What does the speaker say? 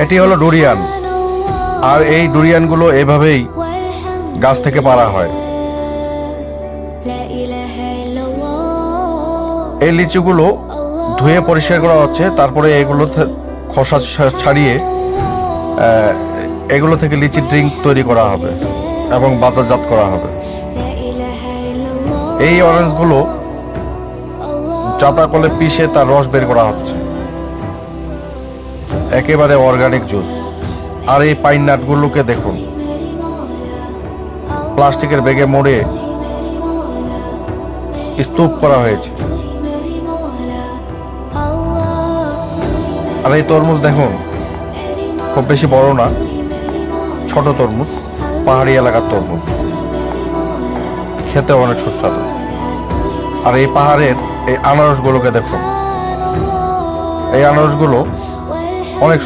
এটি হলো ডুরিয়ান, আর এই ডুরিয়ানগুলো এভাবেই গাছ থেকে পাড়া হয়। এই লিচুগুলো ধুয়ে পরিষ্কার করা হচ্ছে, তারপরে এগুলো খোসা ছাড়িয়ে এগুলো থেকে লিচি ড্রিঙ্ক তৈরি করা হবে এবং বাজারজাত করা হবে। এই অরেঞ্জগুলো চাতা কলে পিষে তার রস বের করা হচ্ছে, একেবারে অর্গানিক জুস। আর এই পাইন নাটগুলোকে দেখুন, প্লাস্টিকের ব্যাগে মোড়ে স্তূপ করা হয়েছে। আর এই তরমুজ দেখুন, খুব বেশি বড় না, ছোট তরমুজ, পাহাড়ি এলাকার তরমুজ, খেতে অনেক সুস্বাদু। আর এই পাহাড়ের এই আনারসগুলোকে দেখুন, এই আনারসগুলো অনেক